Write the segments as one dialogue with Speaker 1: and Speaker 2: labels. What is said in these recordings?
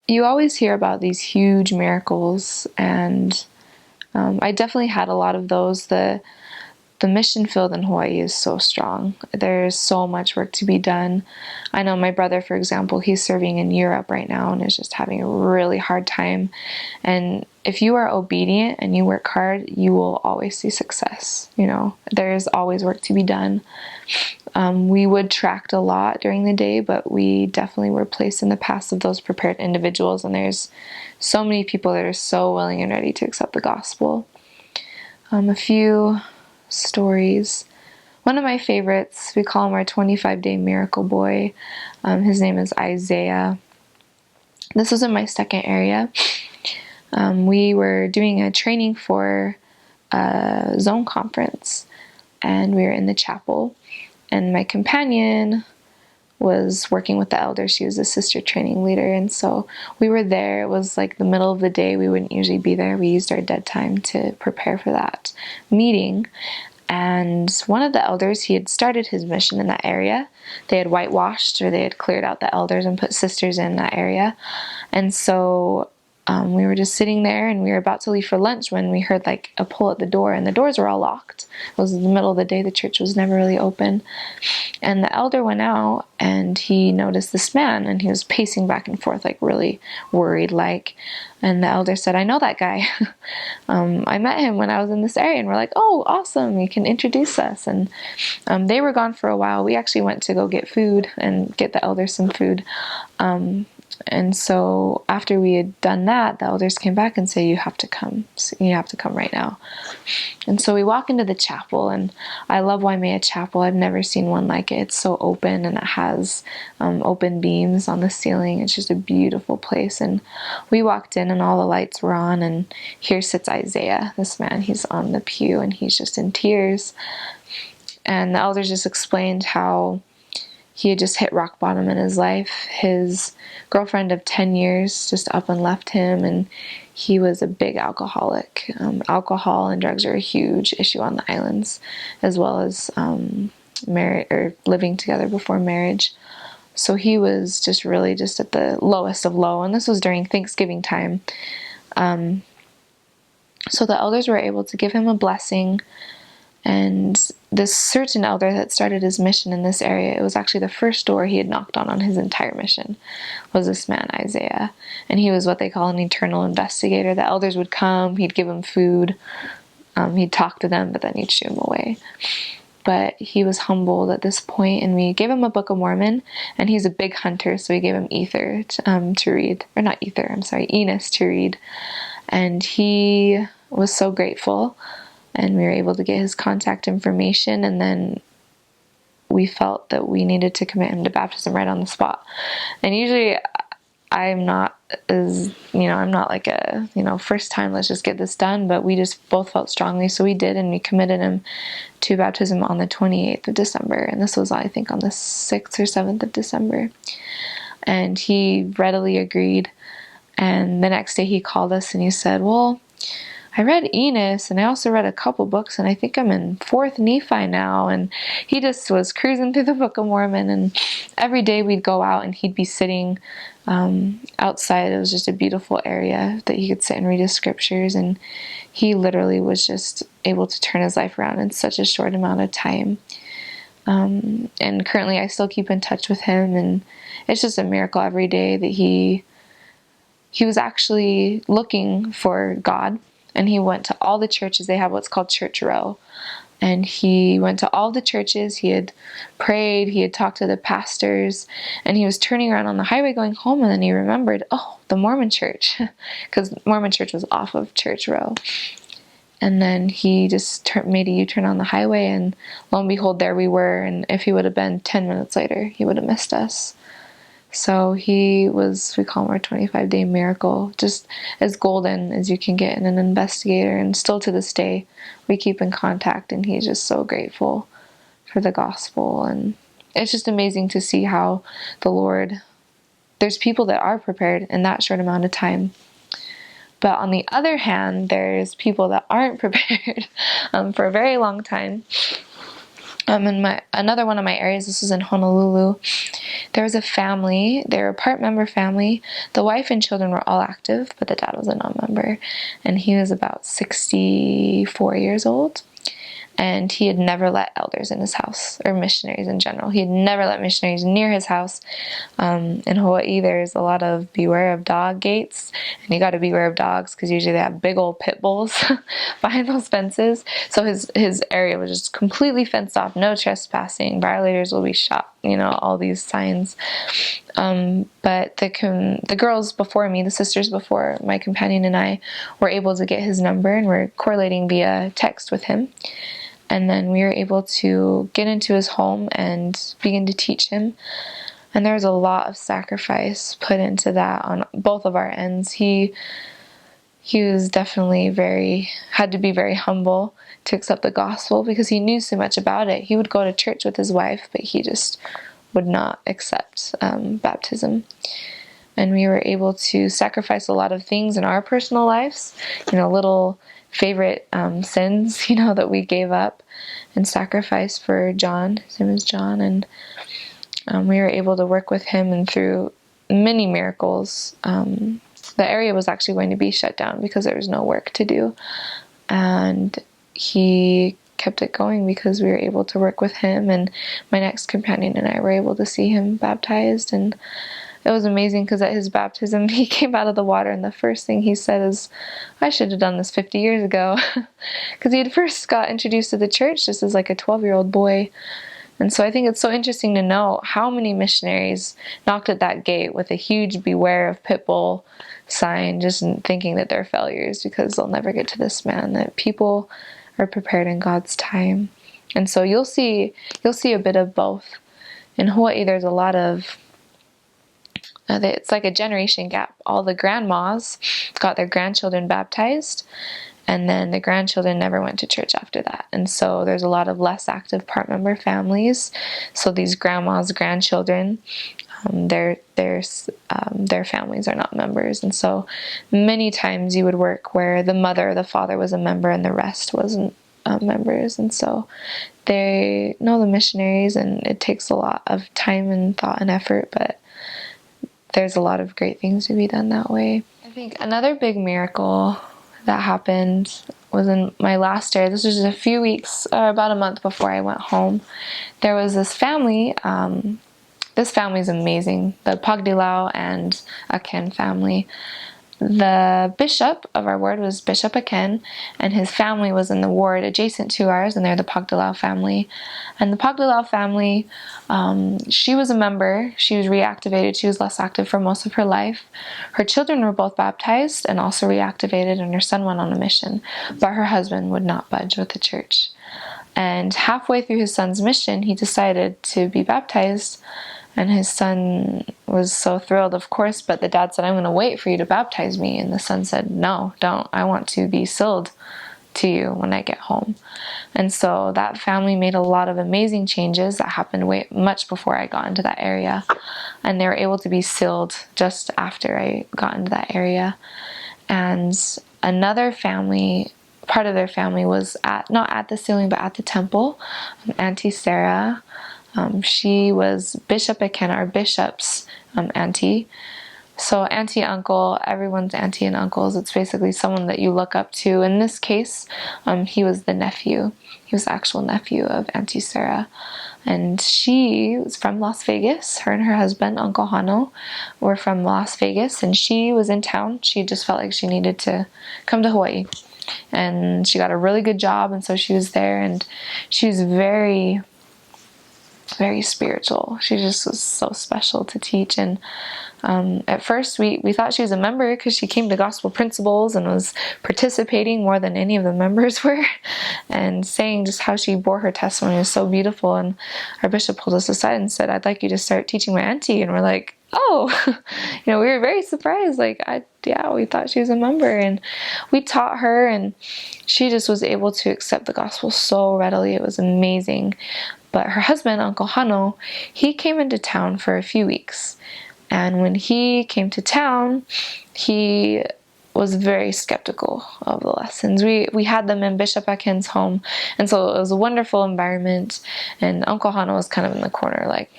Speaker 1: you always hear about these huge miracles, and I definitely had a lot of those. The mission field in Hawaii is so strong. There's so much work to be done. I know my brother, for example, he's serving in Europe right now and is just having a really hard time. And if you are obedient and you work hard, you will always see success. You know, there's always work to be done. We would tract a lot during the day, but we definitely were placed in the paths of those prepared individuals. And there's so many people that are so willing and ready to accept the gospel. A few stories. One of my favorites, we call him our 25-day miracle boy. His name is Isaiah. This was in my second area. We were doing a training for a zone conference, and we were in the chapel, and my companion was working with the elders. She was a sister training leader, and so we were there. It was like the middle of the day. We wouldn't usually be there. We used our dead time to prepare for that meeting. And one of the elders, he had started his mission in that area. They had whitewashed, or they had cleared out the elders and put sisters in that area. And so we were just sitting there, and we were about to leave for lunch when we heard like a pull at the door, and the doors were all locked. It was in the middle of the day. The church was never really open. And the elder went out, and he noticed this man, and he was pacing back and forth, like really worried, like. And the elder said, "I know that guy. I met him when I was in this area." And we're like, "Oh, awesome. You can introduce us." And they were gone for a while. We actually went to go get food and get the elders some food. And so after we had done that, the elders came back and said, "You have to come. You have to come right now." And so we walk into the chapel, and I love Waimea Chapel. I've never seen one like it. It's so open, and it has open beams on the ceiling. It's just a beautiful place. And we walked in, and all the lights were on, and here sits Isaiah, this man. He's on the pew, and he's just in tears. And the elders just explained how he had just hit rock bottom in his life. His girlfriend of 10 years just up and left him, and he was a big alcoholic. Alcohol and drugs are a huge issue on the islands, as well as married or living together before marriage. So he was just really just at the lowest of low, and this was during Thanksgiving time. So the elders were able to give him a blessing. And this certain elder that started his mission in this area, it was actually the first door he had knocked on his entire mission, was this man, Isaiah. And he was what they call an eternal investigator. The elders would come, he'd give them food, he'd talk to them, but then he'd shoo them away. But he was humbled at this point, and we gave him a Book of Mormon, and he's a big hunter, so we gave him Ether to read. Or not Ether, I'm sorry, Enos to read. And he was so grateful. And we were able to get his contact information, and then we felt that we needed to commit him to baptism right on the spot. And usually I'm not I'm not like a, first time, let's just get this done, but we just both felt strongly, so we did, and we committed him to baptism on the 28th of December, and this was, I think, on the 6th or 7th of December. And he readily agreed, and the next day he called us, and he said, "Well, I read Enos, and I also read a couple books, and I think I'm in 4th Nephi now." And he just was cruising through the Book of Mormon, and every day we'd go out, and he'd be sitting outside. It was just a beautiful area that he could sit and read his scriptures, and he literally was just able to turn his life around in such a short amount of time. And currently I still keep in touch with him, and it's just a miracle every day that he was actually looking for God. And he went to all the churches. They have what's called Church Row. And he went to all the churches. He had prayed. He had talked to the pastors. And he was turning around on the highway going home. And then he remembered, the Mormon church. Because Mormon church was off of Church Row. And then he just made a U-turn on the highway. And lo and behold, there we were. And if he would have been 10 minutes later, he would have missed us. So he was, we call him our 25-day miracle, just as golden as you can get in an investigator. And still to this day, we keep in contact, and he's just so grateful for the gospel. And it's just amazing to see how the Lord, there's people that are prepared in that short amount of time. But on the other hand, there's people that aren't prepared for a very long time. In another one of my areas, this was in Honolulu, there was a family. They were a part member family. The wife and children were all active, but the dad was a non-member, and he was about 64 years old. And he had never let elders in his house, or missionaries in general. He had never let missionaries near his house. In Hawaii, there's a lot of beware of dog gates, and you got to beware of dogs because usually they have big old pit bulls behind those fences. So his area was just completely fenced off, no trespassing, violators will be shot, all these signs. But the girls before me, the sisters before my companion and I, were able to get his number, and we're correlating via text with him. And then we were able to get into his home and begin to teach him. And there was a lot of sacrifice put into that on both of our ends. He was definitely had to be very humble to accept the gospel because he knew so much about it. He would go to church with his wife, but he just would not accept baptism. And we were able to sacrifice a lot of things in our personal lives, little favorite sins, that we gave up and sacrificed for John. His name is John, and we were able to work with him, and through many miracles, the area was actually going to be shut down because there was no work to do, and he kept it going because we were able to work with him, and my next companion and I were able to see him baptized. And it was amazing because at his baptism, he came out of the water, and the first thing he said is, I should have done this 50 years ago. Because he had first got introduced to the church just as like a 12-year-old boy. And so I think it's so interesting to know how many missionaries knocked at that gate with a huge beware of pit bull sign, just thinking that they're failures because they'll never get to this man, that people are prepared in God's time. And so you'll see a bit of both. In Hawaii, there's a lot of it's like a generation gap. All the grandmas got their grandchildren baptized, and then the grandchildren never went to church after that. And so there's a lot of less active part member families. So these grandmas' grandchildren, their families are not members. And so many times you would work where the mother or the father was a member and the rest wasn't members. And so they know the missionaries, and it takes a lot of time and thought and effort, but there's a lot of great things to be done that way. I think another big miracle that happened was in my last year. This was just a few weeks, about a month before I went home. There was this family. This family is amazing. The Pagdilau and Aken family. The bishop of our ward was Bishop Aken, and his family was in the ward adjacent to ours, and they're the Pagdilau family. And the Pagdilau family, she was a member. She was reactivated. She was less active for most of her life. Her children were both baptized and also reactivated, and her son went on a mission. But her husband would not budge with the church. And halfway through his son's mission, he decided to be baptized. And his son was so thrilled, of course, but the dad said, I'm going to wait for you to baptize me. And the son said, no, don't. I want to be sealed to you when I get home. And so that family made a lot of amazing changes that happened much before I got into that area. And they were able to be sealed just after I got into that area. And another family, part of their family was not at the sealing, but at the temple. Auntie Sarah, she was Bishop Aken, our bishop's auntie. So auntie, uncle, everyone's auntie and uncles. It's basically someone that you look up to. In this case, he was the nephew. He was the actual nephew of Auntie Sarah. And she was from Las Vegas. Her and her husband, Uncle Hano, were from Las Vegas. And she was in town. She just felt like she needed to come to Hawaii. And she got a really good job. And so she was there. And she was very, very spiritual. She just was so special to teach. And at first we thought she was a member because she came to gospel principles and was participating more than any of the members were, and saying just how she bore her testimony was so beautiful. And our bishop pulled us aside and said, I'd like you to start teaching my auntie. And we're like, oh, we were very surprised. We thought she was a member, and we taught her, and she just was able to accept the gospel so readily. It was amazing. But her husband, Uncle Hano, he came into town for a few weeks. And when he came to town, he was very skeptical of the lessons. We had them in Bishop Akin's home, and so it was a wonderful environment, and Uncle Hana was kind of in the corner like,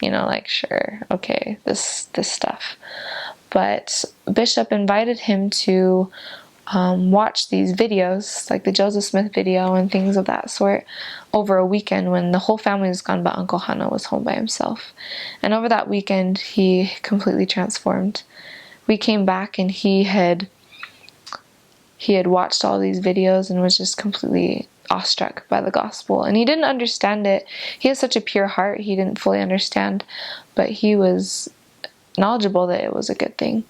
Speaker 1: like, sure, okay, this stuff. But Bishop invited him to watch these videos, like the Joseph Smith video and things of that sort, over a weekend when the whole family was gone, but Uncle Hana was home by himself. And over that weekend, he completely transformed. We came back and he had watched all these videos and was just completely awestruck by the gospel. And he didn't understand it. He has such a pure heart. He didn't fully understand, but he was knowledgeable that it was a good thing.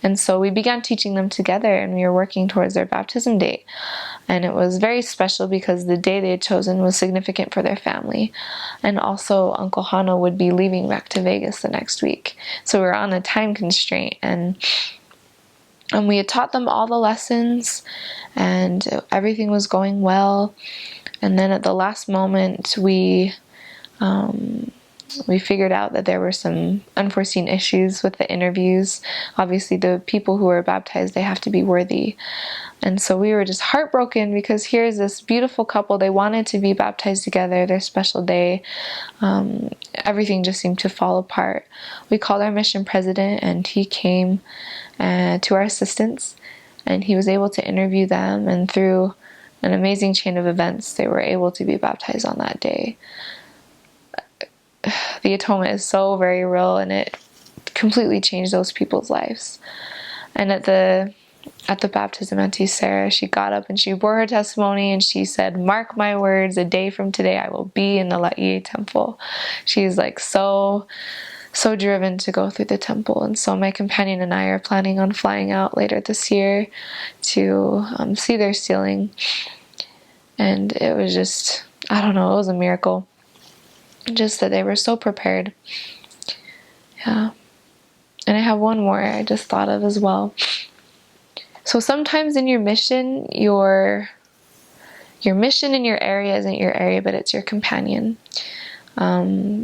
Speaker 1: And so we began teaching them together, and we were working towards their baptism date. And it was very special because the day they had chosen was significant for their family. And also Uncle Hana would be leaving back to Vegas the next week. So we were on a time constraint, and we had taught them all the lessons, and everything was going well. And then at the last moment, we figured out that there were some unforeseen issues with the interviews. Obviously, the people who are baptized, they have to be worthy. And so we were just heartbroken because here's this beautiful couple. They wanted to be baptized together, their special day. Everything just seemed to fall apart. We called our mission president, and he came to our assistance, and he was able to interview them. And through an amazing chain of events, they were able to be baptized on that day. The atonement is so very real, and it completely changed those people's lives. And at the baptism, Auntie Sarah, she got up and she bore her testimony, and she said, "Mark my words, a day from today I will be in the Laie temple." She's like so driven to go through the temple. And so my companion and I are planning on flying out later this year to see their sealing. And it was just, I don't know, it was a miracle. Just that they were so prepared. Yeah. And I have one more I just thought of as well. So sometimes in your mission, your mission in your area isn't your area, but it's your companion.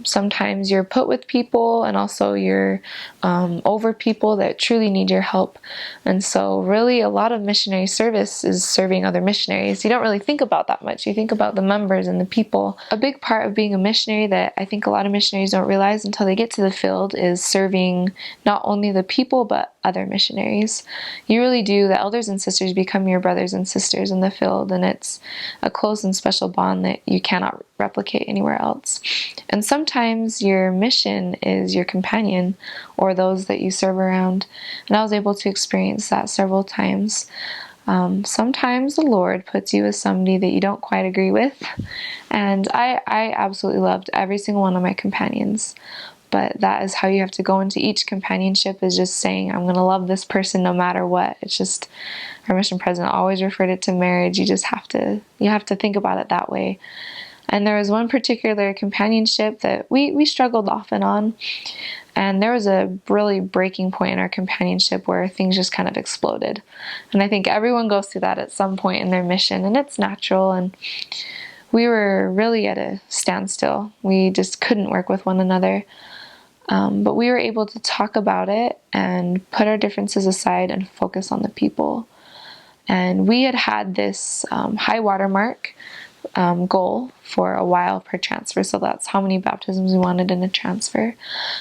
Speaker 1: Sometimes you're put with people, and also you're over people that truly need your help. And so really a lot of missionary service is serving other missionaries. You don't really think about that much. You think about the members and the people. A big part of being a missionary that I think a lot of missionaries don't realize until they get to the field is serving not only the people but other missionaries. You really do. The elders and sisters become your brothers and sisters in the field, and it's a close and special bond that you cannot replicate anywhere else. And sometimes your mission is your companion or those that you serve around. And I was able to experience that several times. Sometimes the Lord puts you with somebody that you don't quite agree with. And I absolutely loved every single one of my companions. But that is how you have to go into each companionship, is just saying, I'm going to love this person no matter what. It's just, our mission president always referred it to marriage. You just have to think about it that way. And there was one particular companionship that we struggled off and on. And there was a really breaking point in our companionship where things just kind of exploded. And I think everyone goes through that at some point in their mission, and it's natural. And we were really at a standstill. We just couldn't work with one another. But we were able to talk about it and put our differences aside and focus on the people. And we had this high watermark goal for a while per transfer. So that's how many baptisms we wanted in a transfer.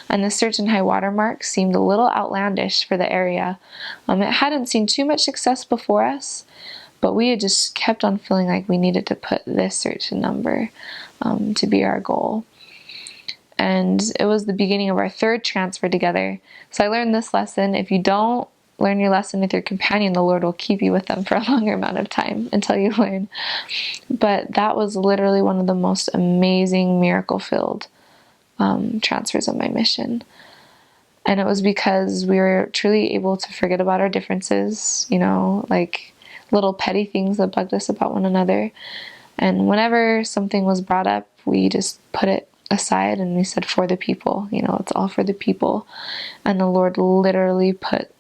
Speaker 1: And this certain high watermark seemed a little outlandish for the area. It hadn't seen too much success before us, but we had just kept on feeling like we needed to put this certain number to be our goal. And it was the beginning of our third transfer together. So I learned this lesson: if you don't learn your lesson with your companion, the Lord will keep you with them for a longer amount of time until you learn. But that was literally one of the most amazing, miracle-filled transfers of my mission. And it was because we were truly able to forget about our differences, like little petty things that bugged us about one another. And whenever something was brought up, we just put it aside and we said, for the people, it's all for the people. And the Lord literally put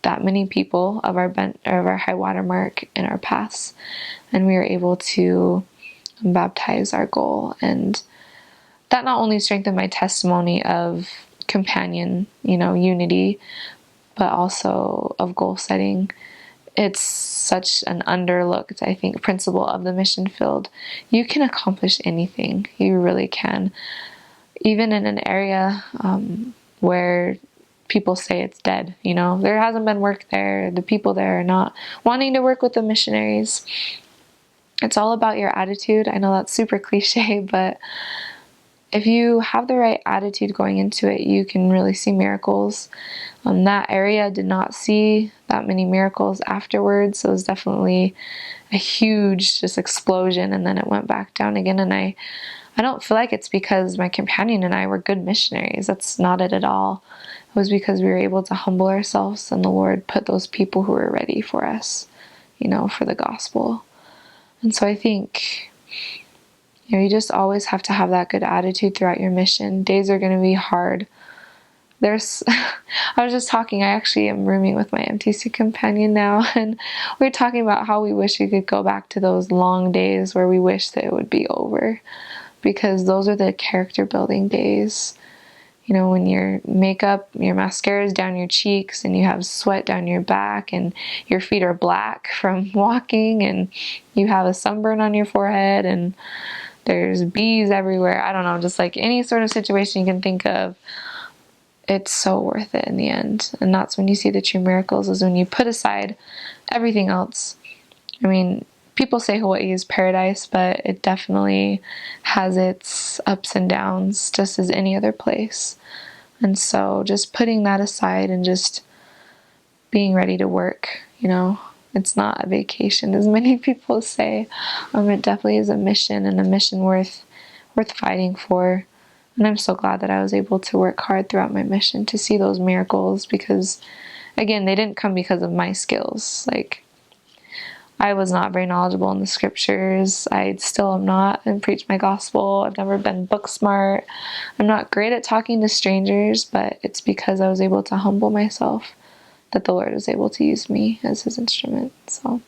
Speaker 1: that many people of our high water mark in our paths, and we were able to baptize our goal. And that not only strengthened my testimony of companion, unity, but also of goal setting. It's such an underlooked, I think, principle of the mission field. You can accomplish anything. You really can. Even in an area where people say it's dead, there hasn't been work there. The people there are not wanting to work with the missionaries. It's all about your attitude. I know that's super cliche, but if you have the right attitude going into it, you can really see miracles. That area did not see that many miracles afterwards. It was definitely a huge just explosion, and then it went back down again. And I don't feel like it's because my companion and I were good missionaries. That's not it at all. It was because we were able to humble ourselves, and the Lord put those people who were ready for us, for the gospel. And so I think you just always have to have that good attitude throughout your mission. Days are going to be hard. I was just talking, I actually am rooming with my MTC companion now, and we were talking about how we wish we could go back to those long days where we wish that it would be over, because those are the character building days. When your makeup, your mascara is down your cheeks, and you have sweat down your back, and your feet are black from walking, and you have a sunburn on your forehead, and there's bees everywhere. I don't know, just like any sort of situation you can think of. It's so worth it in the end. And that's when you see the true miracles, is when you put aside everything else. I mean, people say Hawaii is paradise, but it definitely has its ups and downs, just as any other place. And so just putting that aside and just being ready to work, it's not a vacation, as many people say. It definitely is a mission, and a mission worth fighting for. And I'm so glad that I was able to work hard throughout my mission to see those miracles, because, again, they didn't come because of my skills. I was not very knowledgeable in the scriptures. I still am not, and preach my gospel. I've never been book smart. I'm not great at talking to strangers, but it's because I was able to humble myself that the Lord was able to use me as his instrument. So